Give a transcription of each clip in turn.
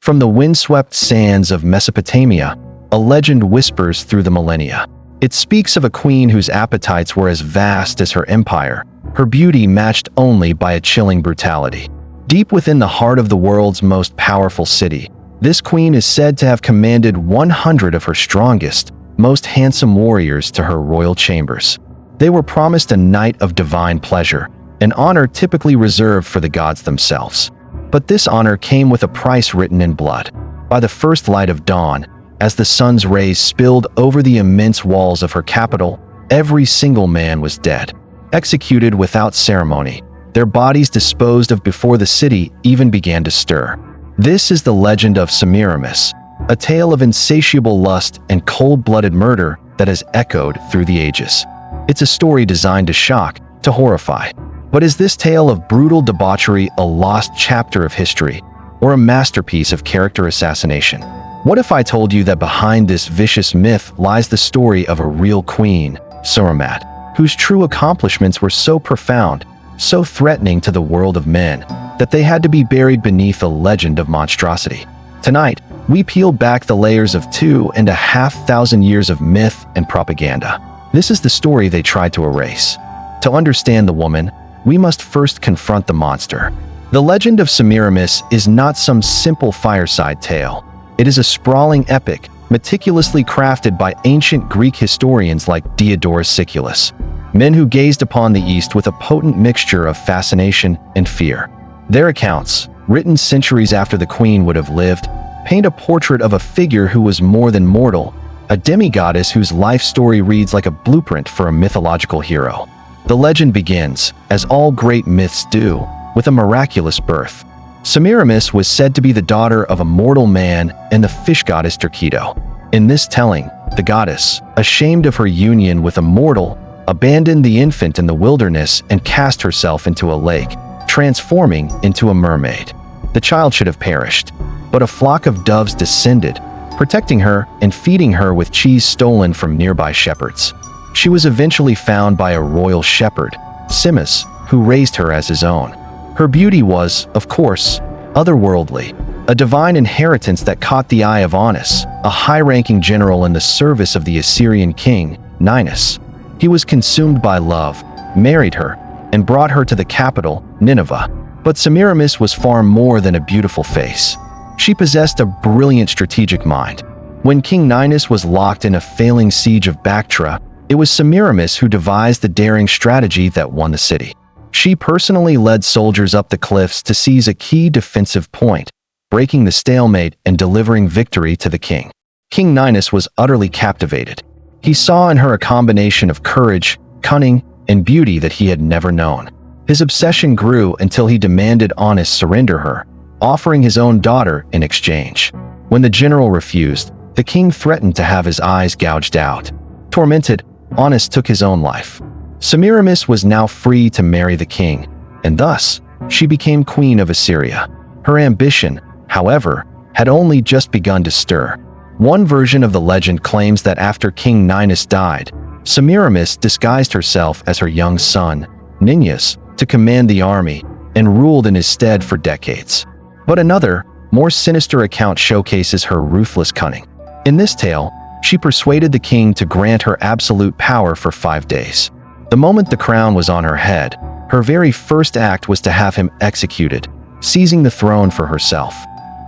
From the windswept sands of Mesopotamia, a legend whispers through the millennia. It speaks of a queen whose appetites were as vast as her empire, her beauty matched only by a chilling brutality. Deep within the heart of the world's most powerful city, this queen is said to have commanded 100 of her strongest, most handsome warriors to her royal chambers. They were promised a night of divine pleasure, an honor typically reserved for the gods themselves. But this honor came with a price written in blood. By the first light of dawn, as the sun's rays spilled over the immense walls of her capital, every single man was dead, executed without ceremony, their bodies disposed of before the city even began to stir. This is the legend of Semiramis, a tale of insatiable lust and cold-blooded murder that has echoed through the ages. It's a story designed to shock, to horrify. But is this tale of brutal debauchery a lost chapter of history, or a masterpiece of character assassination? What if I told you that behind this vicious myth lies the story of a real Queen Samuramat, whose true accomplishments were so profound, so threatening to the world of men, that they had to be buried beneath a legend of monstrosity? Tonight, we peel back the layers of 2,500 years of myth and propaganda. This is the story they tried to erase. To understand the woman, we must first confront the monster. The legend of Semiramis is not some simple fireside tale. It is a sprawling epic, meticulously crafted by ancient Greek historians like Diodorus Siculus, men who gazed upon the East with a potent mixture of fascination and fear. Their accounts, written centuries after the queen would have lived, paint a portrait of a figure who was more than mortal, a demigoddess whose life story reads like a blueprint for a mythological hero. The legend begins, as all great myths do, with a miraculous birth. Semiramis was said to be the daughter of a mortal man and the fish goddess Turkido. In this telling, the goddess, ashamed of her union with a mortal, abandoned the infant in the wilderness and cast herself into a lake, transforming into a mermaid. The child should have perished, but a flock of doves descended, protecting her and feeding her with cheese stolen from nearby shepherds. She was eventually found by a royal shepherd, Semiramis, who raised her as his own. Her beauty was, of course, otherworldly, a divine inheritance that caught the eye of Anus, a high-ranking general in the service of the Assyrian king, Ninus. He was consumed by love, married her, and brought her to the capital, Nineveh. But Semiramis was far more than a beautiful face. She possessed a brilliant strategic mind. When King Ninus was locked in a failing siege of Bactra, it was Semiramis who devised the daring strategy that won the city. She personally led soldiers up the cliffs to seize a key defensive point, breaking the stalemate and delivering victory to the king. King Ninus was utterly captivated. He saw in her a combination of courage, cunning, and beauty that he had never known. His obsession grew until he demanded Anus surrender her, offering his own daughter in exchange. When the general refused, the king threatened to have his eyes gouged out. Tormented, Anus took his own life. Semiramis was now free to marry the king, and thus, she became queen of Assyria. Her ambition, however, had only just begun to stir. One version of the legend claims that after King Ninus died, Semiramis disguised herself as her young son, Ninus, to command the army, and ruled in his stead for decades. But another, more sinister account showcases her ruthless cunning. In this tale, she persuaded the king to grant her absolute power for 5 days. The moment the crown was on her head, her very first act was to have him executed, seizing the throne for herself.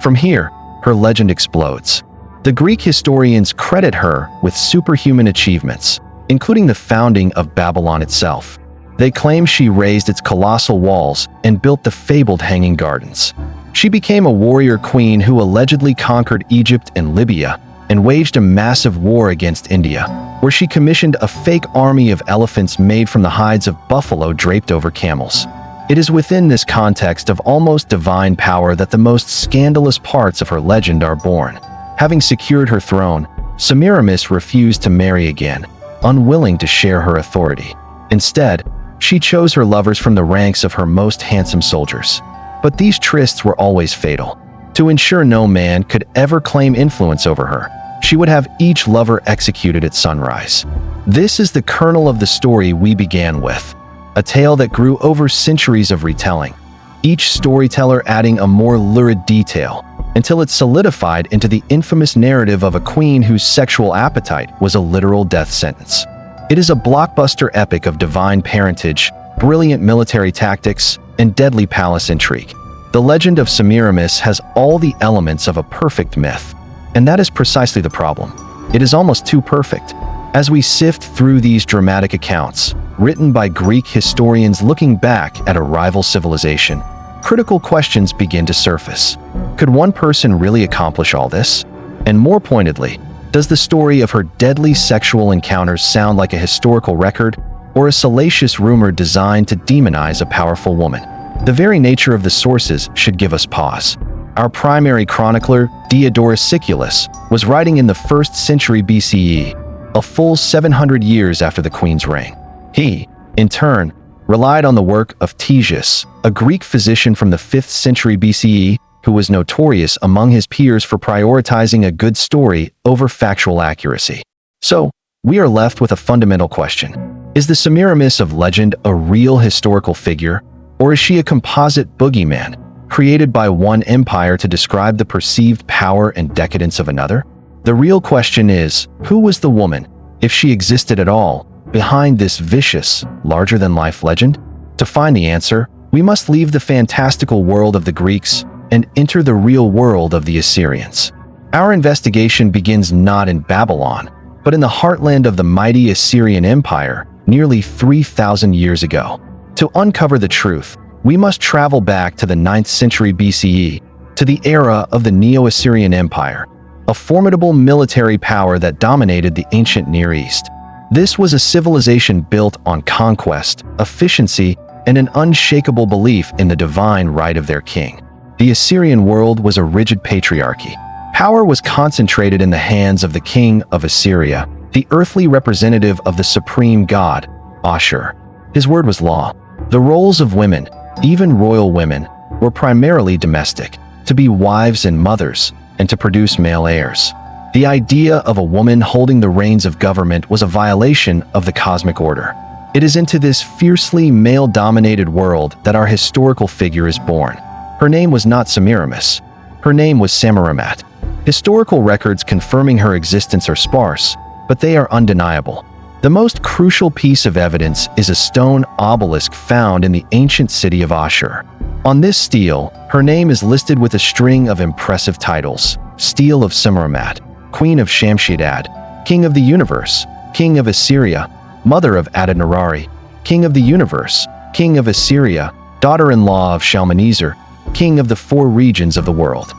From here, her legend explodes. The Greek historians credit her with superhuman achievements, including the founding of Babylon itself. They claim she raised its colossal walls and built the fabled Hanging Gardens. She became a warrior queen who allegedly conquered Egypt and Libya, and waged a massive war against India, where she commissioned a fake army of elephants made from the hides of buffalo draped over camels. It is within this context of almost divine power that the most scandalous parts of her legend are born. Having secured her throne, Semiramis refused to marry again, unwilling to share her authority. Instead, she chose her lovers from the ranks of her most handsome soldiers. But these trysts were always fatal. To ensure no man could ever claim influence over her, she would have each lover executed at sunrise. This is the kernel of the story we began with, a tale that grew over centuries of retelling, each storyteller adding a more lurid detail, until it solidified into the infamous narrative of a queen whose sexual appetite was a literal death sentence. It is a blockbuster epic of divine parentage, brilliant military tactics, and deadly palace intrigue. The legend of Semiramis has all the elements of a perfect myth, and that is precisely the problem. It is almost too perfect. As we sift through these dramatic accounts, written by Greek historians looking back at a rival civilization, critical questions begin to surface. Could one person really accomplish all this? And more pointedly, does the story of her deadly sexual encounters sound like a historical record or a salacious rumor designed to demonize a powerful woman? The very nature of the sources should give us pause. Our primary chronicler, Diodorus Siculus, was writing in the 1st century BCE, a full 700 years after the queen's reign. He, in turn, relied on the work of Ctesias, a Greek physician from the 5th century BCE who was notorious among his peers for prioritizing a good story over factual accuracy. So, we are left with a fundamental question. Is the Semiramis of legend a real historical figure, or is she a composite boogeyman, created by one empire to describe the perceived power and decadence of another? The real question is, who was the woman, if she existed at all, behind this vicious, larger-than-life legend? To find the answer, we must leave the fantastical world of the Greeks and enter the real world of the Assyrians. Our investigation begins not in Babylon, but in the heartland of the mighty Assyrian Empire, nearly 3,000 years ago. To uncover the truth, we must travel back to the 9th century BCE, to the era of the Neo-Assyrian Empire, a formidable military power that dominated the ancient Near East. This was a civilization built on conquest, efficiency, and an unshakable belief in the divine right of their king. The Assyrian world was a rigid patriarchy. Power was concentrated in the hands of the king of Assyria, the earthly representative of the supreme god, Ashur. His word was law. The roles of women, even royal women, were primarily domestic, to be wives and mothers, and to produce male heirs. The idea of a woman holding the reins of government was a violation of the cosmic order. It is into this fiercely male-dominated world that our historical figure is born. Her name was not Semiramis. Her name was Sammu-Ramat. Historical records confirming her existence are sparse, but they are undeniable. The most crucial piece of evidence is a stone obelisk found in the ancient city of Ashur. On this stele, her name is listed with a string of impressive titles: Stele of Semiramis, Queen of Shamshi-Adad, King of the Universe, King of Assyria, Mother of Adad-Nirari, King of the Universe, King of Assyria, Daughter-in-law of Shalmaneser, King of the 4 regions of the world.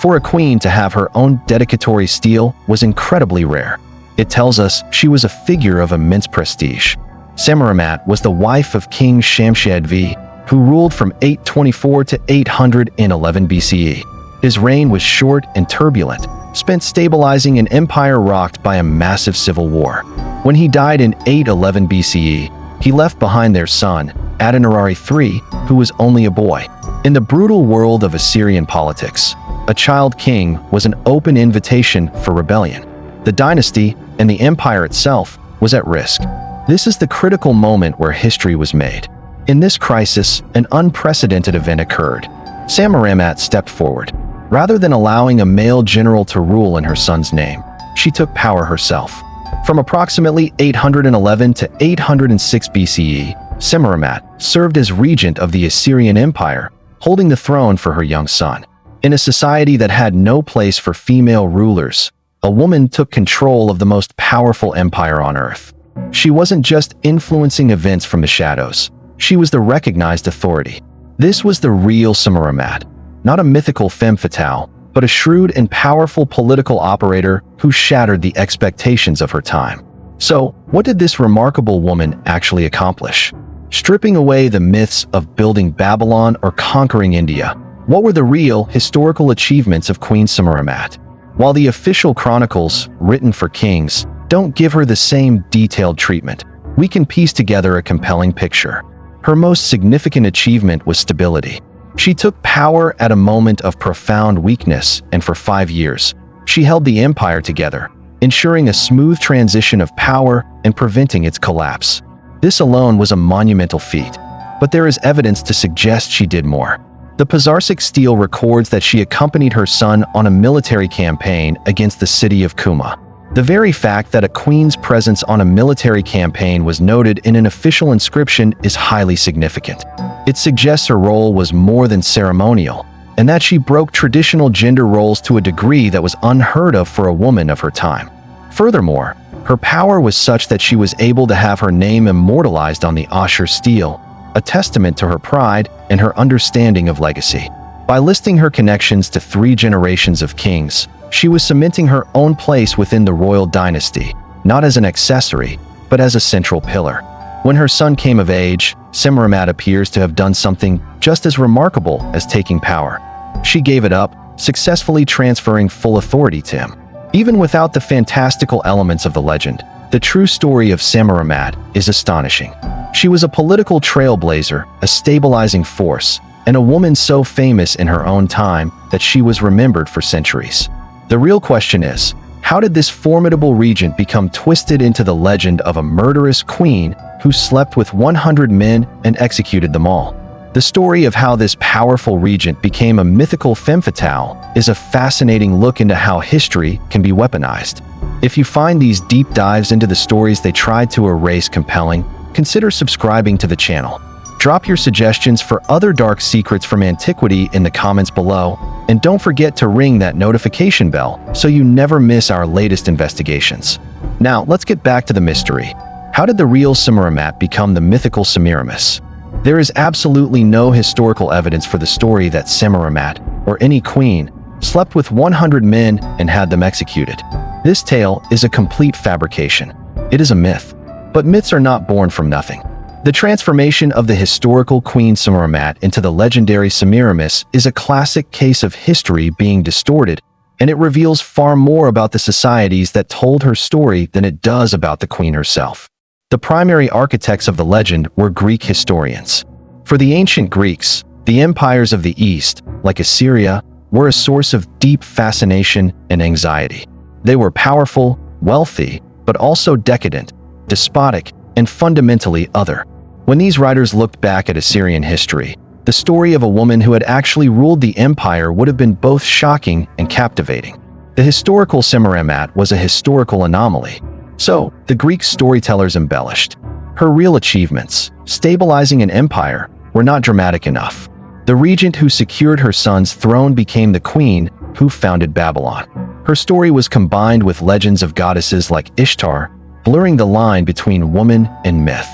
For a queen to have her own dedicatory stele was incredibly rare. It tells us she was a figure of immense prestige. Semiramis was the wife of King Shamshi-Adad, who ruled from 824 to 811 BCE. His reign was short and turbulent, spent stabilizing an empire rocked by a massive civil war. When he died in 811 BCE, he left behind their son, Adad-Nirari III, who was only a boy. In the brutal world of Assyrian politics, a child king was an open invitation for rebellion. The dynasty, and the empire itself, was at risk. This is the critical moment where history was made. In this crisis, an unprecedented event occurred. Samuramat stepped forward. Rather than allowing a male general to rule in her son's name, she took power herself. From approximately 811 to 806 BCE, Semiramis served as regent of the Assyrian Empire, holding the throne for her young son. In a society that had no place for female rulers, a woman took control of the most powerful empire on earth. She wasn't just influencing events from the shadows. She was the recognized authority. This was the real Semiramis, not a mythical femme fatale, but a shrewd and powerful political operator who shattered the expectations of her time. So, what did this remarkable woman actually accomplish? Stripping away the myths of building Babylon or conquering India, what were the real historical achievements of Queen Samuramat? While the official chronicles, written for kings, don't give her the same detailed treatment, we can piece together a compelling picture. Her most significant achievement was stability. She took power at a moment of profound weakness, and for 5 years, she held the empire together, ensuring a smooth transition of power and preventing its collapse. This alone was a monumental feat, but there is evidence to suggest she did more. The Patriarchal stele records that she accompanied her son on a military campaign against the city of Kuma. The very fact that a queen's presence on a military campaign was noted in an official inscription is highly significant. It suggests her role was more than ceremonial, and that she broke traditional gender roles to a degree that was unheard of for a woman of her time. Furthermore, her power was such that she was able to have her name immortalized on the Ashur stele, a testament to her pride and her understanding of legacy. By listing her connections to 3 generations of kings, she was cementing her own place within the royal dynasty, not as an accessory, but as a central pillar. When her son came of age, Semiramis appears to have done something just as remarkable as taking power. She gave it up, successfully transferring full authority to him. Even without the fantastical elements of the legend, the true story of Samuramat is astonishing. She was a political trailblazer, a stabilizing force, and a woman so famous in her own time that she was remembered for centuries. The real question is, how did this formidable regent become twisted into the legend of a murderous queen who slept with 100 men and executed them all? The story of how this powerful regent became a mythical femme fatale is a fascinating look into how history can be weaponized. If you find these deep dives into the stories they tried to erase compelling, consider subscribing to the channel. Drop your suggestions for other dark secrets from antiquity in the comments below, and don't forget to ring that notification bell so you never miss our latest investigations. Now, let's get back to the mystery. How did the real Samuramat become the mythical Semiramis? There is absolutely no historical evidence for the story that Samuramat, or any queen, slept with 100 men and had them executed. This tale is a complete fabrication. It is a myth. But myths are not born from nothing. The transformation of the historical Queen Samuramat into the legendary Semiramis is a classic case of history being distorted, and it reveals far more about the societies that told her story than it does about the queen herself. The primary architects of the legend were Greek historians. For the ancient Greeks, the empires of the East, like Assyria, were a source of deep fascination and anxiety. They were powerful, wealthy, but also decadent, despotic, and fundamentally other. When these writers looked back at Assyrian history, the story of a woman who had actually ruled the empire would have been both shocking and captivating. The historical Semiramis was a historical anomaly, so the Greek storytellers embellished. Her real achievements, stabilizing an empire, were not dramatic enough. The regent who secured her son's throne became the queen who founded Babylon. Her story was combined with legends of goddesses like Ishtar, blurring the line between woman and myth.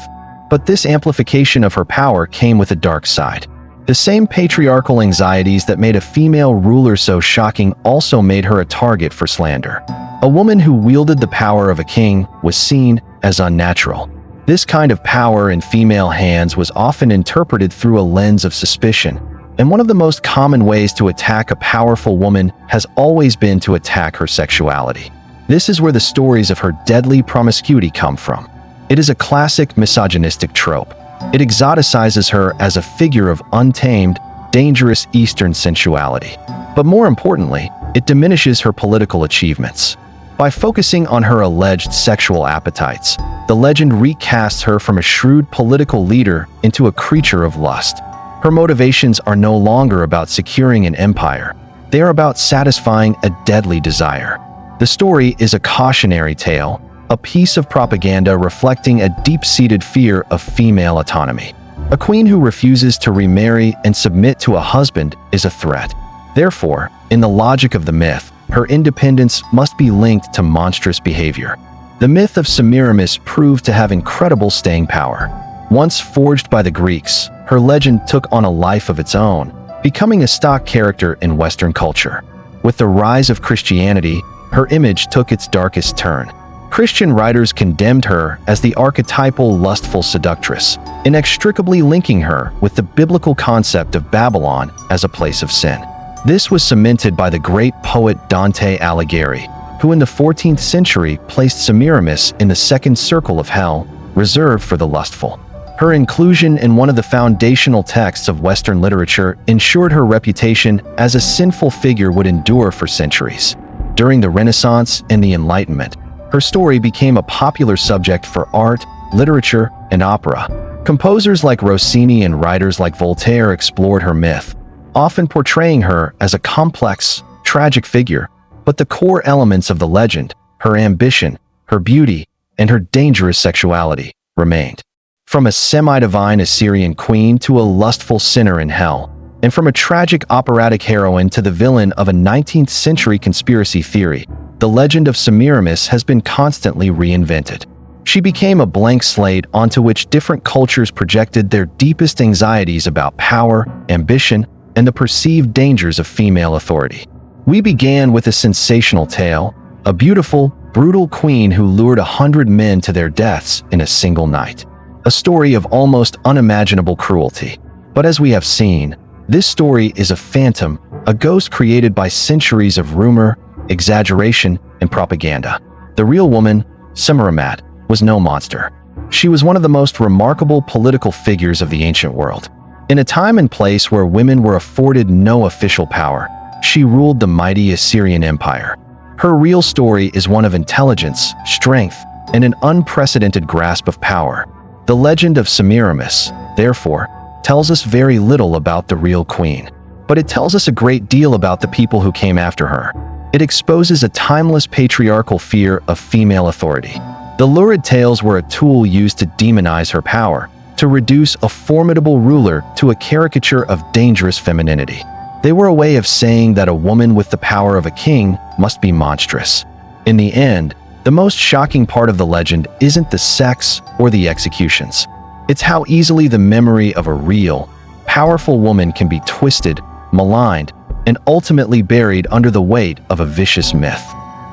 But this amplification of her power came with a dark side. The same patriarchal anxieties that made a female ruler so shocking also made her a target for slander. A woman who wielded the power of a king was seen as unnatural. This kind of power in female hands was often interpreted through a lens of suspicion, and one of the most common ways to attack a powerful woman has always been to attack her sexuality. This is where the stories of her deadly promiscuity come from. It is a classic misogynistic trope. It exoticizes her as a figure of untamed, dangerous Eastern sensuality. But more importantly, it diminishes her political achievements. By focusing on her alleged sexual appetites, the legend recasts her from a shrewd political leader into a creature of lust. Her motivations are no longer about securing an empire. They are about satisfying a deadly desire. The story is a cautionary tale, a piece of propaganda reflecting a deep-seated fear of female autonomy. A queen who refuses to remarry and submit to a husband is a threat. Therefore, in the logic of the myth, her independence must be linked to monstrous behavior. The myth of Semiramis proved to have incredible staying power. Once forged by the Greeks, her legend took on a life of its own, becoming a stock character in Western culture. With the rise of Christianity, her image took its darkest turn. Christian writers condemned her as the archetypal lustful seductress, inextricably linking her with the biblical concept of Babylon as a place of sin. This was cemented by the great poet Dante Alighieri, who in the 14th century placed Semiramis in the second circle of hell, reserved for the lustful. Her inclusion in one of the foundational texts of Western literature ensured her reputation as a sinful figure would endure for centuries. During the Renaissance and the Enlightenment, her story became a popular subject for art, literature, and opera. Composers like Rossini and writers like Voltaire explored her myth, often portraying her as a complex, tragic figure. But the core elements of the legend, her ambition, her beauty, and her dangerous sexuality, remained. From a semi-divine Assyrian queen to a lustful sinner in hell, and from a tragic operatic heroine to the villain of a 19th century conspiracy theory, the legend of Semiramis has been constantly reinvented. She became a blank slate onto which different cultures projected their deepest anxieties about power, ambition, and the perceived dangers of female authority. We began with a sensational tale, a beautiful, brutal queen who lured 100 men to their deaths in a single night. A story of almost unimaginable cruelty. But as we have seen, this story is a phantom, a ghost created by centuries of rumor, exaggeration, and propaganda. The real woman, Samuramat, was no monster. She was one of the most remarkable political figures of the ancient world. In a time and place where women were afforded no official power, she ruled the mighty Assyrian Empire. Her real story is one of intelligence, strength, and an unprecedented grasp of power. The legend of Semiramis, therefore, tells us very little about the real queen, but it tells us a great deal about the people who came after her. It exposes a timeless patriarchal fear of female authority. The lurid tales were a tool used to demonize her power, to reduce a formidable ruler to a caricature of dangerous femininity. They were a way of saying that a woman with the power of a king must be monstrous. In the end, the most shocking part of the legend isn't the sex or the executions. It's how easily the memory of a real, powerful woman can be twisted, maligned, and ultimately buried under the weight of a vicious myth.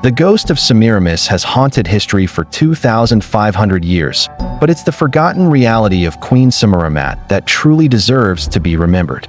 The ghost of Semiramis has haunted history for 2,500 years, but it's the forgotten reality of Queen Samuramat that truly deserves to be remembered.